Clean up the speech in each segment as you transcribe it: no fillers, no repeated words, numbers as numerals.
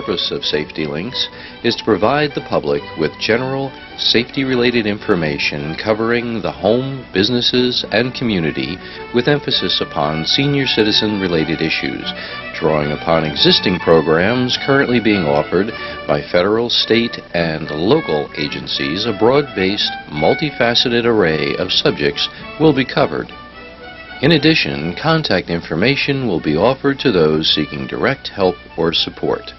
purpose of Safety Links is to provide the public with general safety-related information covering the home, businesses, and community with emphasis upon senior citizen-related issues, drawing upon existing programs currently being offered by federal, state, and local agencies. A broad-based, multifaceted array of subjects will be covered. In addition, contact information will be offered to those seeking direct help or support.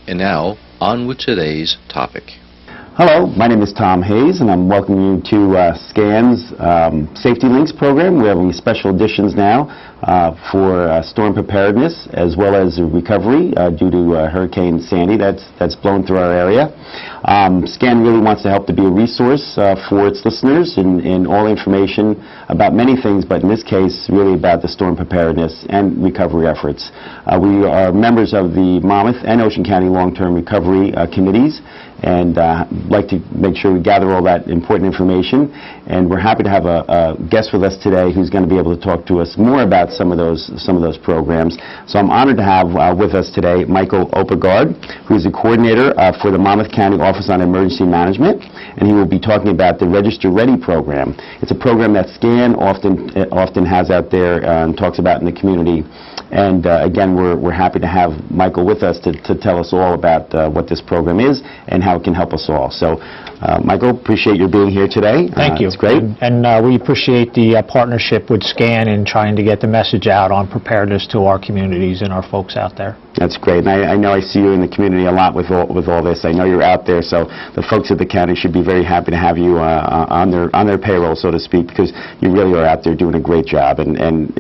And now, on with today's topic. Hello, my name is Tom Hayes, and I'm welcoming you to SCAN's Safety Links program. We're having special editions now for storm preparedness as well as recovery due to Hurricane Sandy that's blown through our area. SCAN really wants to help to be a resource for its listeners in all information about many things, but in this case, really about the storm preparedness and recovery efforts. We are members of the Monmouth and Ocean County Long-Term Recovery Committees, and like to make sure we gather all that important information. And we're happy to have a guest with us today who's going to be able to talk to us more about some of those programs. So I'm honored to have with us today Michael Oppegaard, who's the coordinator for the Monmouth County Office on Emergency Management, and he will be talking about the Register Ready program. It's a program that SCAN often has out there and talks about in the community. And again, we're happy to have Michael with us to tell us all about what this program is and how it can help us all. So, Michael, appreciate your being here today. Thank you. It's great. And we appreciate the partnership with SCAN in trying to get the message out on preparedness to our communities and our folks out there. That's great. And I know I see you in the community a lot with all this. I know you're out there, so the folks at the county should be very happy to have you on their payroll, so to speak, because you really are out there doing a great job. And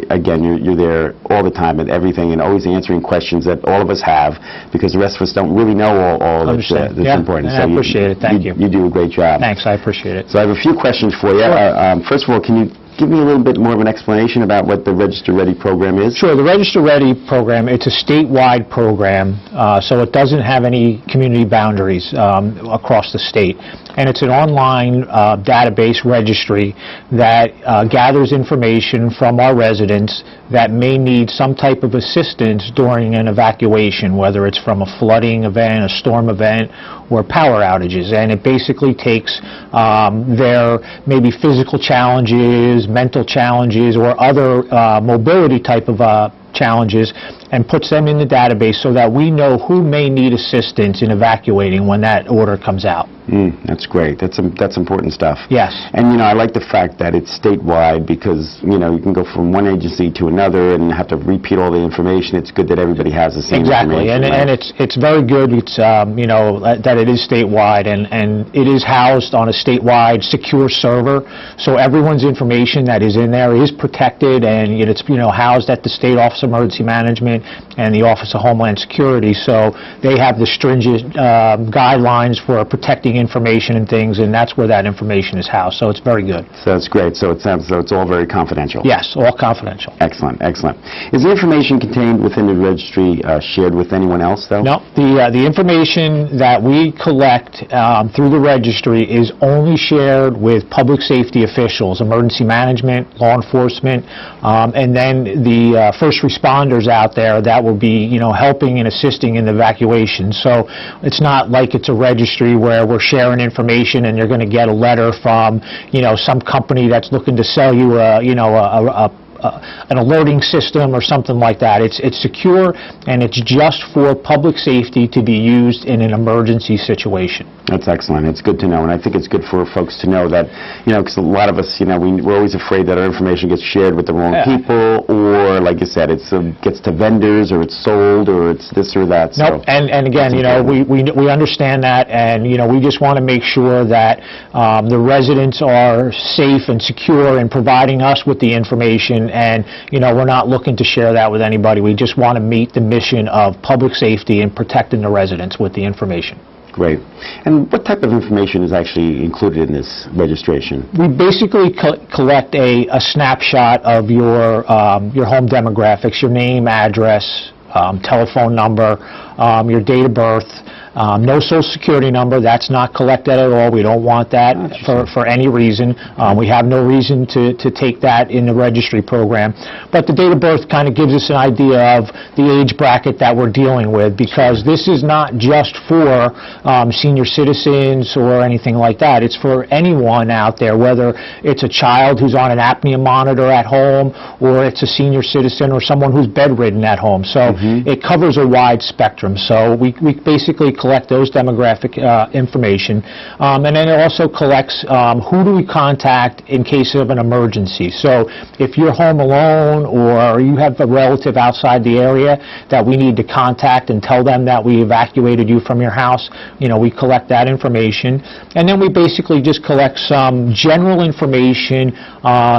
again, you're there all the time and everything, and always answering questions that all of us have, because the rest of us don't really know all that's important. So I appreciate it. Thank you. You do a great job. Thanks. I appreciate it. So I have a few questions for you. Sure. First of all, can you give me a little bit more of an explanation about what the Register Ready program is? Sure. The Register Ready program, it's a statewide program, so it doesn't have any community boundaries across the state. And it's an online database registry that gathers information from our residents that may need some type of assistance during an evacuation, whether it's from a flooding event, a storm event, or power outages. And it basically takes their maybe physical challenges, mental challenges, or other mobility type of challenges and puts them in the database so that we know who may need assistance in evacuating when that order comes out. That's great. That's important stuff. Yes. And I like the fact that it's statewide, because you can go from one agency to another and have to repeat all the information. It's good that everybody has the same information. Exactly, and it's very good. It's that it is statewide, and it is housed on a statewide secure server, so everyone's information that is in there is protected, and it's housed at the State Office of Emergency Management and the Office of Homeland Security, so they have the stringent guidelines for protecting information and things, and that's where that information is housed, so it's very good. So that's great. So it sounds as though it's all very confidential. Yes, all confidential. Excellent, excellent. Is the information contained within the registry shared with anyone else, though? No, the information that we collect through the registry is only shared with public safety officials, emergency management, law enforcement, and then the first responders out there that will be, helping and assisting in the evacuation. So it's not like it's a registry where we're sharing information and you're going to get a letter from, some company that's looking to sell you an alerting system or something like that. It's secure, and it's just for public safety to be used in an emergency situation. That's excellent. It's good to know, and I think it's good for folks to know that, because a lot of us, we're always afraid that our information gets shared with the wrong people, or, like you said, it gets to vendors, or it's sold, or it's this or that. Nope. So and again, we understand that, and we just want to make sure that the residents are safe and secure in providing us with the information, and we're not looking to share that with anybody. We just want to meet the mission of public safety and protecting the residents with the information. Great. And what type of information is actually included in this registration? We basically collect a snapshot of your home demographics, your name, address, telephone number, your date of birth, No Social Security number. That's not collected at all. We don't want that for any reason. We have no reason to take that in the registry program. But the date of birth kind of gives us an idea of the age bracket that we're dealing with, because this is not just for senior citizens or anything like that. It's for anyone out there, whether it's a child who's on an apnea monitor at home, or it's a senior citizen or someone who's bedridden at home. So it covers a wide spectrum. So we basically collect those demographic information, and then it also collects who do we contact in case of an emergency. So if you're home alone or you have a relative outside the area that we need to contact and tell them that we evacuated you from your house, we collect that information. And then we basically just collect some general information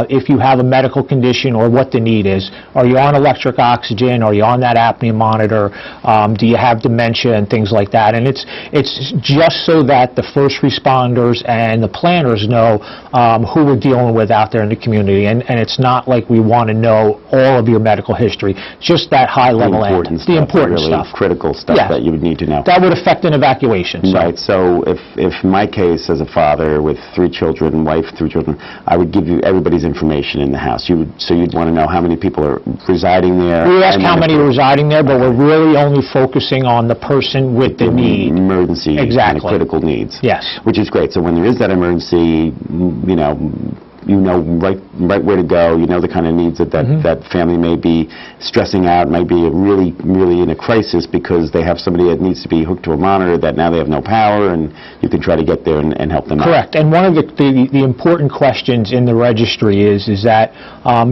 if you have a medical condition or what the need is. Are you on electric oxygen? Are you on that apnea monitor? Do you have dementia and things like that? And it's just so that the first responders and the planners know who we're dealing with out there in the community. And it's not like we want to know all of your medical history, just that high level end. The important really stuff. Critical stuff that you would need to know. That would affect an evacuation. So. Right. So if my case as a father with 3 children, wife, 3 children, I would give you everybody's information in the house. So you'd want to know how many people are residing there. We ask how many are residing there, but we're really only focusing on the person with the need. Emergency and critical needs. Yes. Which is great. So when there is that emergency, you know right where to go. You know the kind of needs that family may be stressing out, might be really in a crisis because they have somebody that needs to be hooked to a monitor that now they have no power, and you can try to get there and help them out. Correct. And one of the important questions in the registry is that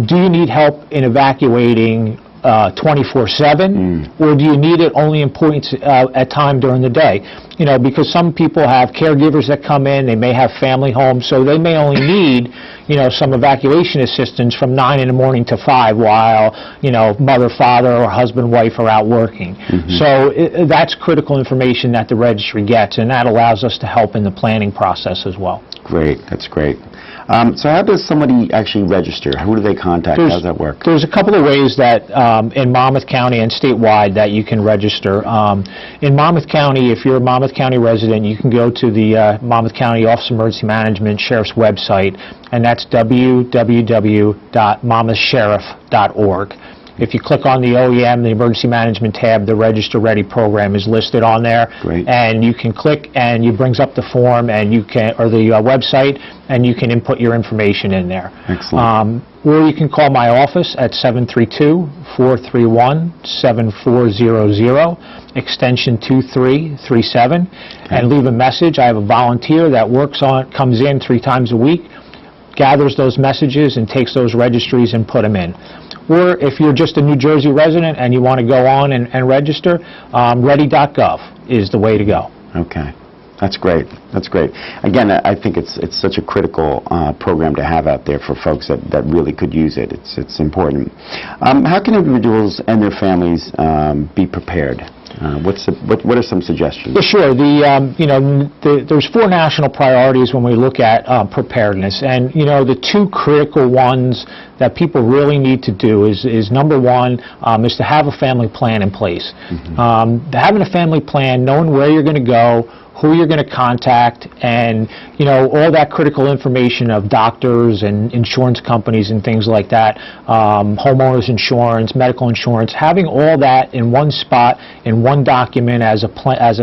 do you need help in evacuating 24/7, or do you need it only in points at time during the day? Because some people have caregivers that come in, they may have family homes, so they may only need, some evacuation assistance from 9 in the morning to 5 while, mother, father, or husband, wife are out working. So that's critical information that the registry gets, and that allows us to help in the planning process as well. Great. That's great. So how does somebody actually register? Who do they contact? How does that work? There's a couple of ways that in Monmouth County and statewide that you can register. In Monmouth County, if you're a Monmouth County resident, you can go to the Monmouth County Office of Emergency Management Sheriff's website, and that's www.monmouthsheriff.org. If you click on the OEM, the Emergency Management tab, the Register Ready program is listed on there. Great. And you can click, and it brings up the form, and you can, or the website, and you can input your information in there. Excellent. Or you can call my office at 732-431-7400, extension 2337, and leave a message. I have a volunteer that comes in 3 times a week, gathers those messages, and takes those registries and put them in. Or if you're just a New Jersey resident and you want to go on and register, ready.gov is the way to go. Okay. That's great. That's great. Again, I think it's such a critical program to have out there for folks that really could use it. It's important. How can individuals and their families be prepared? What are some suggestions? Yeah, sure. There's 4 national priorities when we look at preparedness, and the 2 critical ones that people really need to do is number 1 is to have a family plan in place. Having a family plan, knowing where you're going to go, who you're going to contact, and all that critical information of doctors and insurance companies and things like that, homeowners insurance, medical insurance, having all that in one spot, in one document as a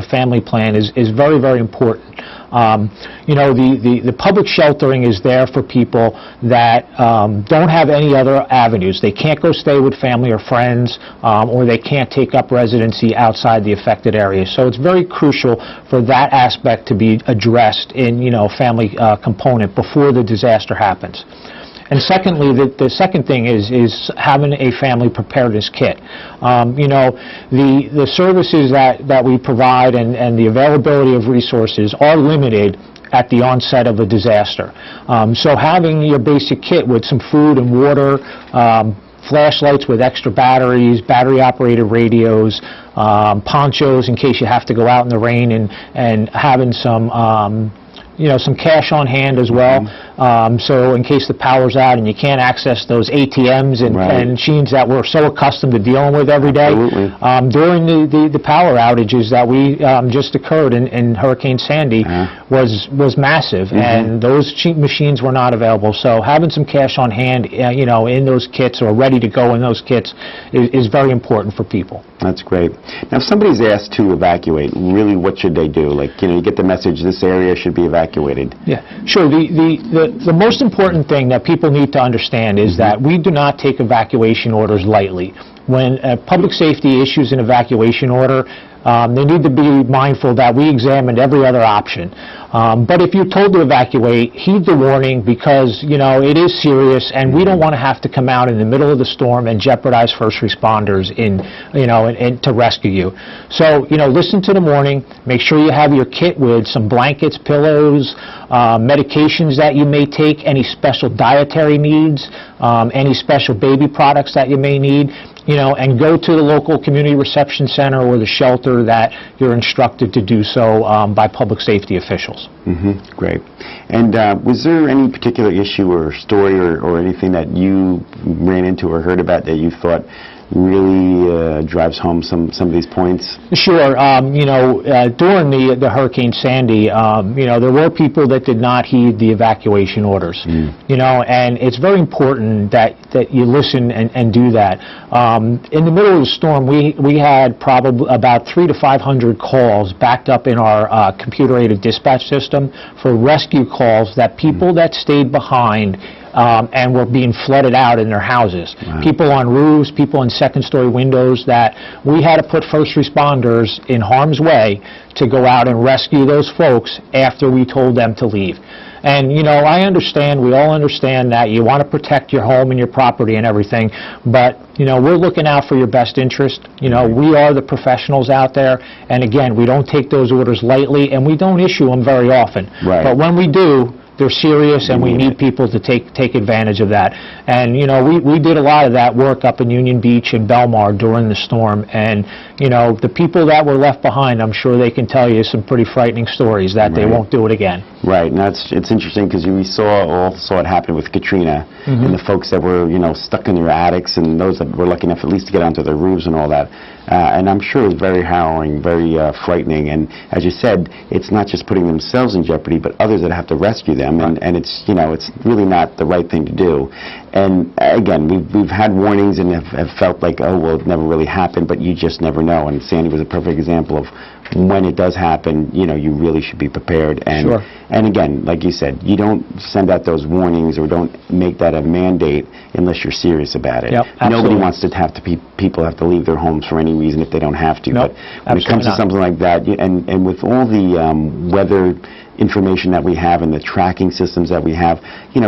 family plan is very, very important. The public sheltering is there for people that don't have any other avenues. They can't go stay with family or friends, or they can't take up residency outside the affected area. So it's very crucial for that aspect to be addressed in, family component before the disaster happens. And secondly, the second thing is having a family preparedness kit. The services that we provide and the availability of resources are limited at the onset of a disaster. So having your basic kit with some food and water, flashlights with extra batteries, battery-operated radios, ponchos in case you have to go out in the rain, and having some some cash on hand as well. So in case the power's out and you can't access those ATMs and machines that we're so accustomed to dealing with every day. During the power outages that we just occurred in Hurricane Sandy was massive, and those cheap machines were not available. So having some cash on hand, in those kits or ready to go in those kits is very important for people. That's great. Now, if somebody's asked to evacuate, really, what should they do? Like, you get the message, this area should be evacuated. Yeah, sure. The most important thing that people need to understand is that we do not take evacuation orders lightly. When public safety issues an evacuation order, they need to be mindful that we examined every other option. But if you're told to evacuate, heed the warning, because it is serious, and we don't want to have to come out in the middle of the storm and jeopardize first responders to rescue you. So listen to the warning. Make sure you have your kit with some blankets, pillows, medications that you may take, any special dietary needs, any special baby products that you may need. And go to the local community reception center or the shelter that you're instructed to do so by public safety officials. Great. And was there any particular issue or story or anything that you ran into or heard about that you thought really drives home some of these points? Sure. During the Hurricane Sandy, there were people that did not heed the evacuation orders. And it's very important that you listen and do that. In the middle of the storm, we had probably about 300 to 500 calls backed up in our computer-aided dispatch system for rescue calls that people that stayed behind and were being flooded out in their houses. People on roofs, people in second-story windows, that we had to put first responders in harm's way to go out and rescue those folks after we told them to leave. And, I understand, we all understand that you want to protect your home and your property and everything, but, we're looking out for your best interest. We are the professionals out there, and again, we don't take those orders lightly, and we don't issue them very often. But when we do, they're serious, and we need people to take advantage of that. And, we did a lot of that work up in Union Beach and Belmar during the storm, and, the people that were left behind, I'm sure they can tell you some pretty frightening stories that they won't do it again. Right, and it's interesting because we all saw it happen with Katrina, and the folks that were, stuck in their attics, and those that were lucky enough at least to get onto their roofs and all that. And I'm sure it was very harrowing, very frightening, and as you said, it's not just putting themselves in jeopardy, but others that have to rescue them, and it's, it's really not the right thing to do. And again, we've had warnings and have felt like, oh, well, it never really happened, but you just never know, and Sandy was a perfect example of when it does happen, you really should be prepared. And and again, like you said, you don't send out those warnings or don't make that a mandate unless you're serious about it. Nobody wants to have people have to leave their homes for any reason if they don't have to. But when it comes to something like that, and with all the weather information that we have and the tracking systems that we have,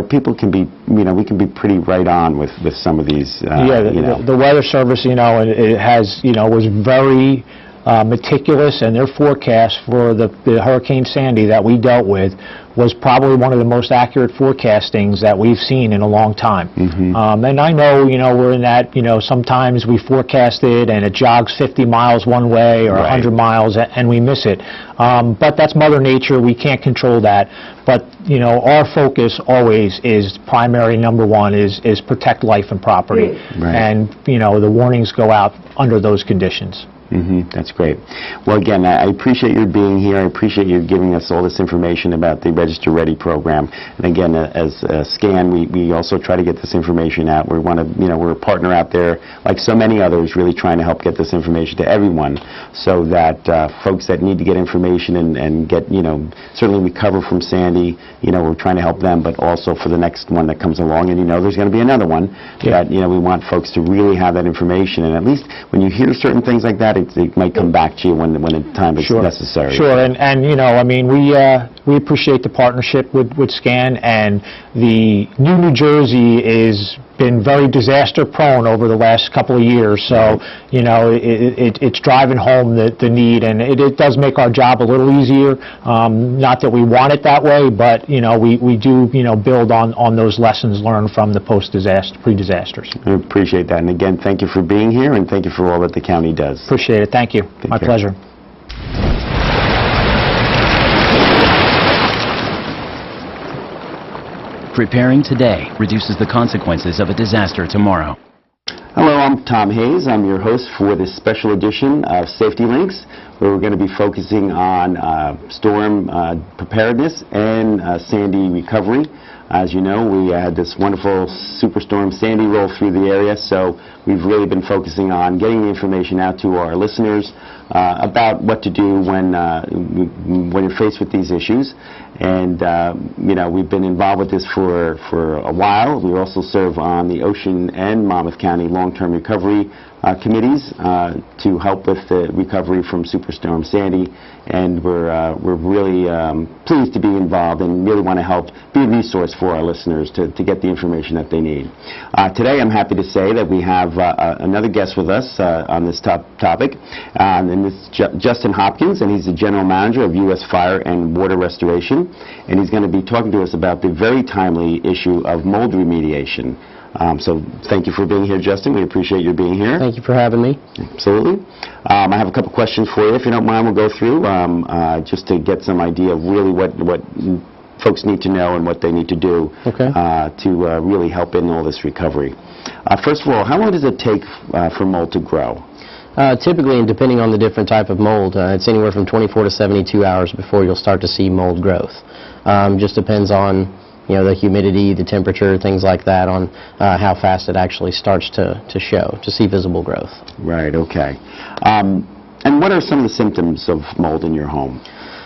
people can be, we can be pretty right on with some of these. The Weather Service, it has, was very meticulous, and their forecast for the Hurricane Sandy that we dealt with was probably one of the most accurate forecastings that we've seen in a long time. And I know, we're in that, sometimes we forecast it and it jogs 50 miles one way or 100 miles and we miss it. But that's Mother Nature. We can't control that. But, our focus always is primary, number one, is protect life and property. And, the warnings go out under those conditions. That's great. Well, again, I appreciate your being here. I appreciate you giving us all this information about the Register Ready program. And again, as SCAN, we also try to get this information out. We want to, we're a partner out there, like so many others, really trying to help get this information to everyone, so that folks that need to get information and get, certainly recover from Sandy, we're trying to help them, but also for the next one that comes along. And there's going to be another one that, we want folks to really have that information. And at least when you hear certain things like that, it might come back to you when the time is necessary. And we appreciate the partnership with SCAN, and the New Jersey is been very disaster prone over the last couple of years, so it's driving home the need, and it does make our job a little easier. Not that we want it that way, but we do build on those lessons learned from the pre-disasters. I appreciate that, and again, thank you for being here, and thank you for all that the county does. Appreciate it. Thank you. My pleasure. Preparing today reduces the consequences of a disaster tomorrow. Hello, I'm Tom Hayes. I'm your host for this special edition of Safety Links, where we're going to be focusing on storm preparedness and Sandy recovery. As you know, we had this wonderful Superstorm Sandy roll through the area, so we've really been focusing on getting the information out to our listeners about what to do when you're faced with these issues. And you know, we've been involved with this for a while. We also serve on the Ocean and Monmouth County long-term recovery committees to help with the recovery from Superstorm Sandy, and we're really pleased to be involved and really want to help be a resource for our listeners to get the information that they need. Today I'm happy to say that we have another guest with us on this topic, and this is Justin Hopkins, and he's the General Manager of U.S. Fire and Water Restoration, and he's going to be talking to us about the very timely issue of mold remediation. So thank you for being here, Justin. We appreciate your being here. Thank you for having me. Absolutely. I have a couple questions for you, if you don't mind. We'll go through just to get some idea of really what folks need to know and what they need to do to really help in all this recovery. First of all, how long does it take for mold to grow? Typically, and depending on the different type of mold, it's anywhere from 24 to 72 hours before you'll start to see mold growth. Just depends on the humidity, the temperature, things like that, on how fast it actually starts to see visible growth. Right, okay. And what are some of the symptoms of mold in your home?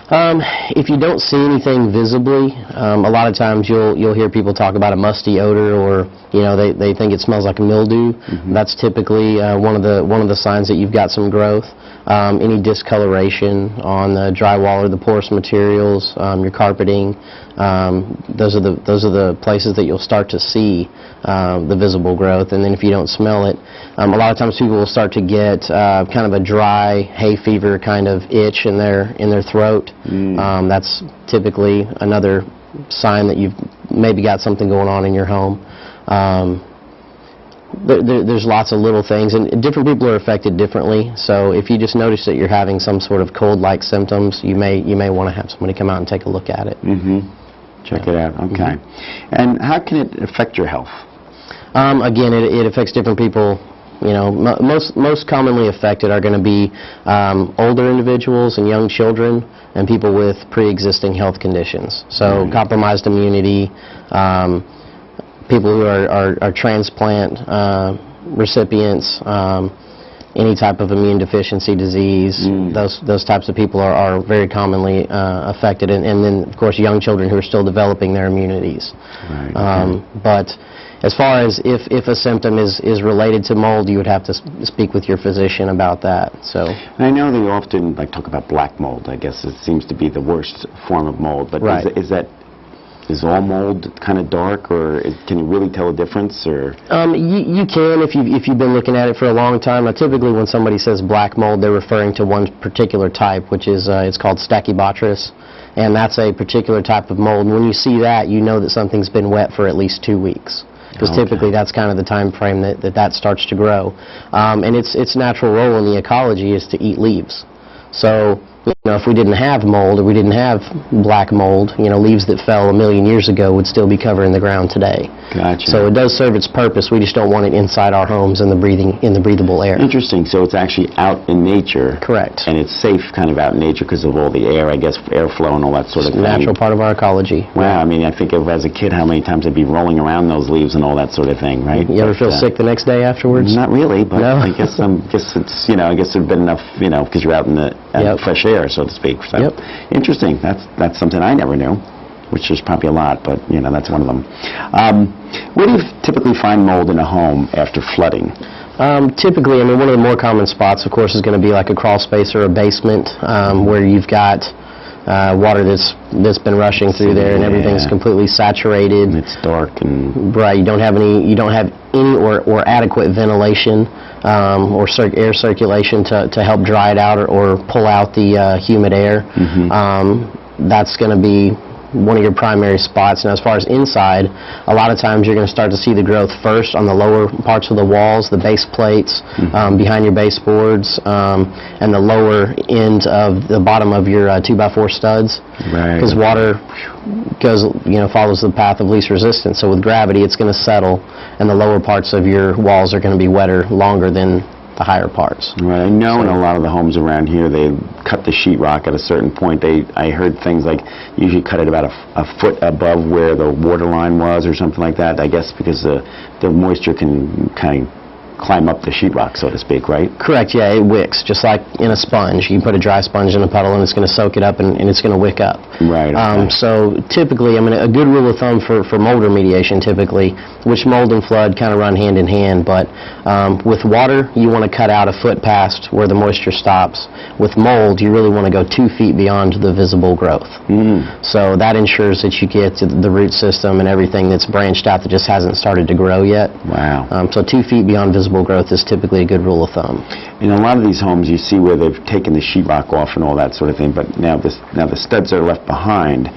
If you don't see anything visibly, a lot of times you'll hear people talk about a musty odor, or they think it smells like mildew. That's typically one of the signs that you've got some growth. Any discoloration on the drywall or the porous materials, your carpeting, those are the places that you'll start to see the visible growth. And then if you don't smell it, a lot of times people will start to get kind of a dry hay fever kind of itch in their throat. That's typically another sign that you've maybe got something going on in your home. There's lots of little things, and different people are affected differently. So if you just notice that you're having some sort of cold-like symptoms, you may want to have somebody come out and take a look at it. Check it out. Okay. And how can it affect your health? Again, it affects different people. Most commonly affected are going to be older individuals and young children and people with pre-existing health conditions. So compromised immunity, people who are transplant recipients, any type of immune deficiency disease, those types of people are very commonly affected, and then of course young children who are still developing their immunities. But as far as if a symptom is related to mold, you would have to speak with your physician about that. So I know they often talk about black mold. I guess it seems to be the worst form of mold, but is all mold kind of dark, or can you really tell a difference? Or you can if you've been looking at it for a long time. Typically, when somebody says black mold, they're referring to one particular type, which is it's called Stachybotrys, and that's a particular type of mold. And when you see that, you know that something's been wet for at least 2 weeks, because typically that's kind of the time frame that starts to grow. And its natural role in the ecology is to eat leaves. So if we didn't have mold, or we didn't have black mold, leaves that fell 1 million years ago would still be covering the ground today. Gotcha. So it does serve its purpose. We just don't want it inside our homes in the breathable air. Interesting. So it's actually out in nature. Correct. And it's safe kind of out in nature because of all the air, I guess, airflow and all that sort of thing. It's a natural part of our ecology. Wow. I mean, I think of as a kid how many times I'd be rolling around those leaves and all that sort of thing, right? You ever feel sick the next day afterwards? Not really, but no? I guess it's I guess there'd been enough, because you're out in the fresh air, so to speak. So interesting. That's something I never knew, which is probably a lot, but that's one of them. Where do you typically find mold in a home after flooding? Typically, one of the more common spots, of course, is going to be like a crawl space or a basement, where you've got water that's been rushing through there, and everything's completely saturated. And it's dark and you don't have any or adequate ventilation or air circulation to help dry it out or pull out the humid air. That's going to be one of your primary spots. And as far as inside, a lot of times you're going to start to see the growth first on the lower parts of the walls, the base plates, behind your baseboards, and the lower end of the bottom of your 2x4 studs. Right. Because water goes, follows the path of least resistance. So with gravity, it's going to settle, and the lower parts of your walls are going to be wetter longer than the higher parts. Right. I know in a lot of the homes around here, they cut the sheetrock at a certain point. I heard things like usually cut it about a foot above where the water line was or something like that. I guess because the moisture can kind of climb up the sheetrock, so to speak, right? Correct, yeah, it wicks, just like in a sponge. You put a dry sponge in a puddle and it's going to soak it up and it's going to wick up. Right. Okay. So typically, a good rule of thumb for mold remediation typically, which mold and flood kind of run hand in hand, but with water, you want to cut out a foot past where the moisture stops. With mold, you really want to go 2 feet beyond the visible growth. So that ensures that you get to the root system and everything that's branched out that just hasn't started to grow yet. Wow. So 2 feet beyond visible growth is typically a good rule of thumb. In a lot of these homes, you see where they've taken the sheetrock off and all that sort of thing, but now the studs are left behind.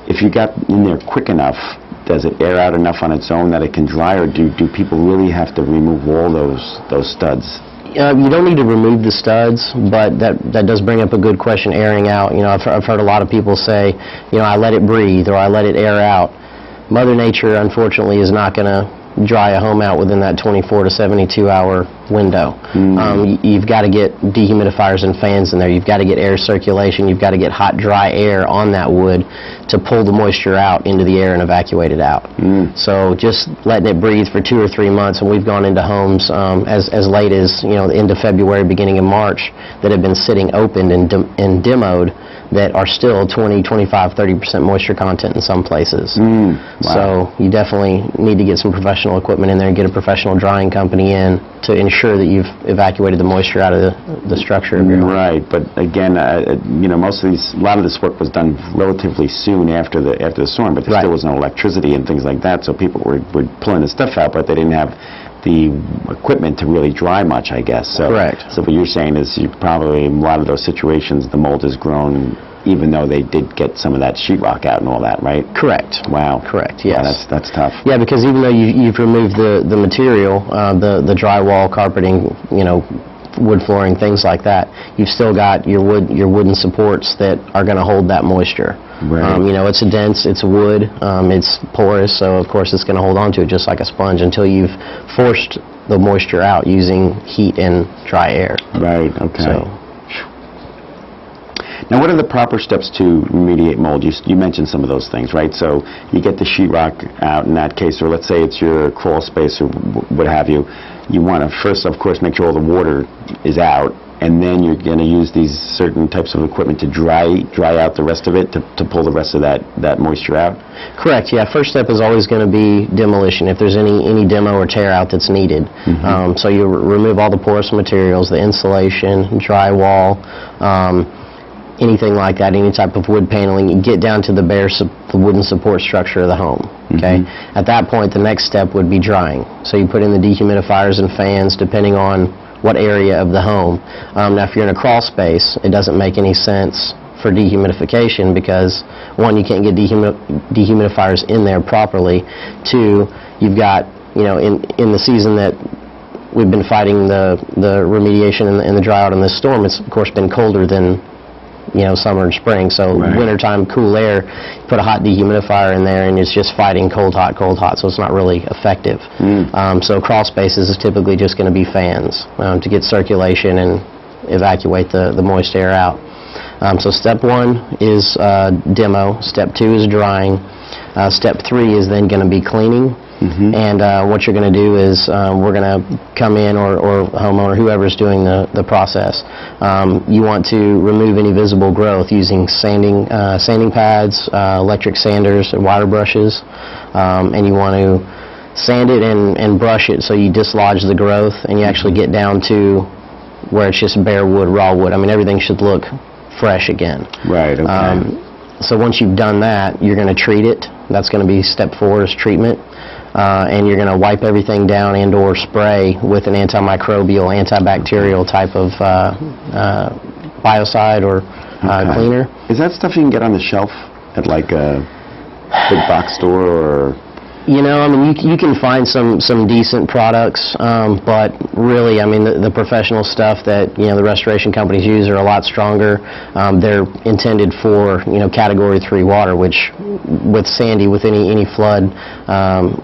If you got in there quick enough, does it air out enough on its own that it can dry, or do people really have to remove all those studs? You don't need to remove the studs, but that does bring up a good question, airing out. I've heard a lot of people say, I let it breathe or I let it air out. Mother Nature, unfortunately, is not going to dry a home out within that 24 to 72 hour window. You've got to get dehumidifiers and fans in there. You've got to get air circulation. You've got to get hot, dry air on that wood to pull the moisture out into the air and evacuate it out. So just letting it breathe for 2 or 3 months, and we've gone into homes as late as the end of February, beginning of March, that have been sitting opened and demoed that are still 20, 25, 30% moisture content in some places. Wow. So you definitely need to get some professional equipment in there and get a professional drying company in to ensure that you've evacuated the moisture out of the structure of your home. Right, but again, a lot of this work was done relatively soon after the storm, but there still was no electricity and things like that, so people were pulling the stuff out, but they didn't have the equipment to really dry much, I guess. So, correct. So what you're saying is you probably, in a lot of those situations, the mold has grown even though they did get some of that sheetrock out and all that, right? Correct. Wow. Correct, yes. Wow, that's tough. Yeah, because even though you've removed the material, the drywall, carpeting, wood flooring, things like that, you've still got your wooden supports that are going to hold that moisture. Right. It's it's wood, it's porous, so of course it's going to hold on to it just like a sponge until you've forced the moisture out using heat and dry air. Right, okay. So, now, what are the proper steps to remediate mold? You mentioned some of those things, right? So you get the sheetrock out in that case, or let's say it's your crawl space or what have you. You want to first, of course, make sure all the water is out, and then you're going to use these certain types of equipment to dry out the rest of it, to pull the rest of that moisture out? Correct, yeah. First step is always going to be demolition, if there's any demo or tear out that's needed. So you remove all the porous materials, the insulation, drywall, anything like that, any type of wood paneling. You get down to the bare the wooden support structure of the home. Okay. At that point, the next step would be drying. So you put in the dehumidifiers and fans depending on what area of the home. Now, if you're in a crawl space, it doesn't make any sense for dehumidification because, one, you can't get dehumidifiers in there properly. Two, you've got, in the season that we've been fighting the remediation and the dry out in this storm, it's of course been colder than summer and spring. So wintertime, cool air, put a hot dehumidifier in there and it's just fighting cold, hot, so it's not really effective. So crawl spaces is typically just going to be fans to get circulation and evacuate the moist air out. So step 1 is demo, step 2 is drying, step 3 is then going to be cleaning. And what you're going to do is we're going to come in, or homeowner, whoever's doing the process. You want to remove any visible growth using sanding pads, electric sanders, and wire brushes, and you want to sand it and brush it so you dislodge the growth and you actually get down to where it's just bare wood, raw wood. Everything should look fresh again. Right, okay. So once you've done that, you're going to treat it. That's going to be step 4 is treatment. And you're going to wipe everything down and or spray with an antimicrobial, antibacterial type of biocide or cleaner. Is that stuff you can get on the shelf at like a big box store, or? You know, I mean, you can find some decent products, but really, I mean, the professional stuff that, you know, the restoration companies use are a lot stronger. They're intended for, you know, Category 3 water, which with Sandy, with any flood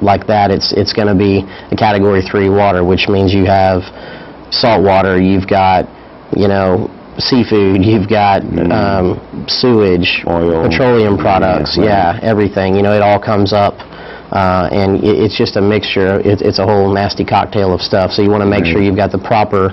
like that, it's going to be a Category 3 water, which means you have salt water, you've got, you know, seafood, you've got sewage, oil, petroleum products, yeah, everything. You know, it all comes up. And it's just a mixture. It's a whole nasty cocktail of stuff. So you want to make sure you've got the proper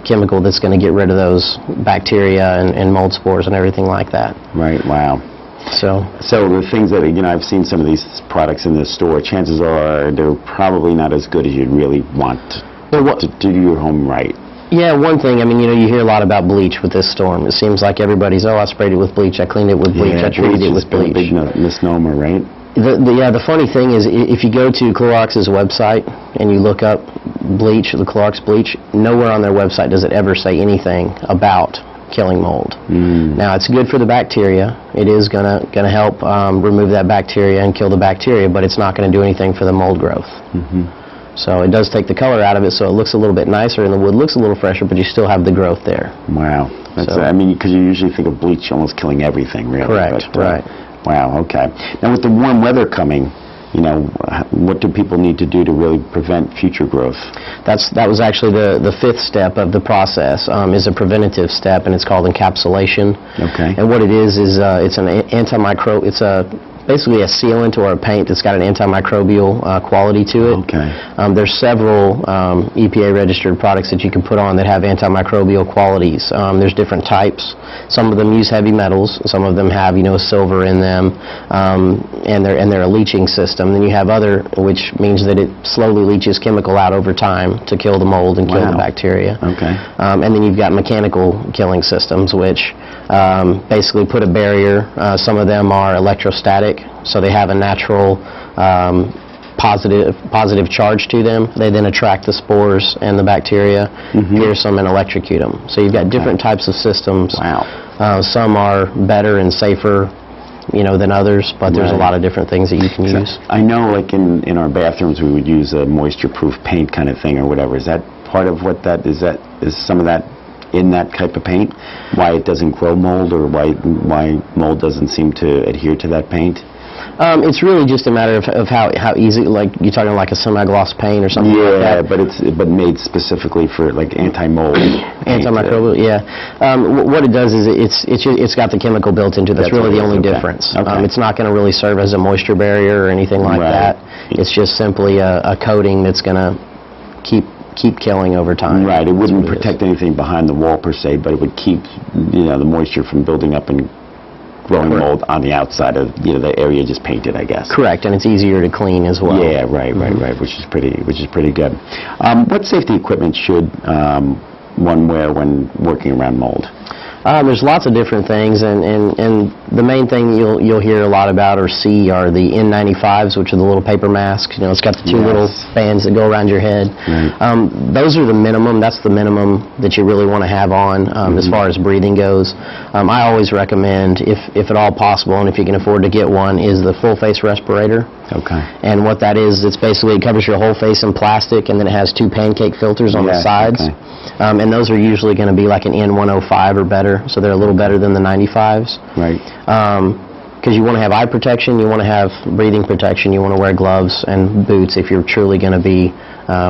chemical that's going to get rid of those bacteria and mold spores and everything like that. Right. Wow. So the things that, you know, I've seen some of these products in the store, chances are they're probably not as good as you'd really want to do your home right. Yeah, one thing, I mean, you know, you hear a lot about bleach with this storm. It seems like everybody's, I sprayed it with bleach, I cleaned it with bleach, I treated it with bleach. Big misnomer, right? The funny thing is, if you go to Clorox's website and you look up bleach, the Clorox bleach, nowhere on their website does it ever say anything about killing mold. Now, it's good for the bacteria. It is gonna help remove that bacteria and kill the bacteria, but it's not going to do anything for the mold growth. So it does take the color out of it, so it looks a little bit nicer, and the wood looks a little fresher, but you still have the growth there. Wow. That's, I mean, because you usually think of bleach almost killing everything, really. Correct, but, right. Wow, okay. Now, with the warm weather coming, you know, what do people need to do to really prevent future growth? That was actually the fifth step of the process, is a preventative step, and it's called encapsulation. Okay. And what it is it's an it's basically a sealant or a paint that's got an antimicrobial quality to it. Okay. There's several EPA-registered products that you can put on that have antimicrobial qualities. There's different types. Some of them use heavy metals. Some of them have, you know, silver in them, and they're a leaching system. Then you have other, which means that it slowly leaches chemical out over time to kill the mold and kill the bacteria. Okay. And then you've got mechanical killing systems, which basically put a barrier. Some of them are electrostatic, so they have a natural positive charge to them. They then attract the spores and the bacteria, pierce them, and electrocute them. So you've got different types of systems. Wow. Some are better and safer, you know, than others, but there's a lot of different things that you can use. I know, like in our bathrooms, we would use a moisture-proof paint kind of thing or whatever. Is that part of what that is? Is some of that in that type of paint? Why it doesn't grow mold, or why mold doesn't seem to adhere to that paint? It's really just a matter of how easy, like you're talking like a semi-gloss paint or something like that. Yeah, but made specifically for like anti-mold. Antimicrobial, yeah. What it does is it's got the chemical built into it. That's really the only difference. It's not going to really serve as a moisture barrier or anything like that. It's just simply a coating that's going to keep killing over time. Right. It wouldn't protect anything behind the wall per se, but it would keep, you know, the moisture from building up and growing mold on the outside of, you know, the area just painted, I guess. Correct, and it's easier to clean as well. Yeah, right, which is pretty good. What safety equipment should one wear when working around mold? There's lots of different things, and the main thing you'll hear a lot about or see are the N95s, which are the little paper masks. You know, it's got the two little bands that go around your head. Those are the minimum. That's the minimum that you really want to have on as far as breathing goes. I always recommend, if at all possible, and if you can afford to get one, is the full face respirator. Okay. And what that is, it's basically, it covers your whole face in plastic, and then it has two pancake filters on the sides. Okay. And those are usually going to be like an N105 or better, so they're a little better than the 95s. Right. Because you want to have eye protection, you want to have breathing protection, you want to wear gloves and boots if you're truly going to be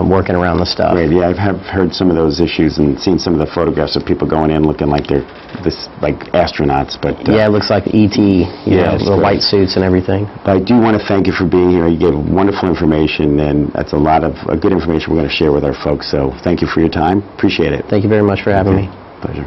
working around the stuff. Right, yeah, I've heard some of those issues and seen some of the photographs of people going in looking like they're like astronauts, but... yeah, it looks like E.T., the white suits and everything. But I do want to thank you for being here. You gave wonderful information, and that's a lot of good information we're going to share with our folks, so thank you for your time. Appreciate it. Thank you very much for having me. Pleasure.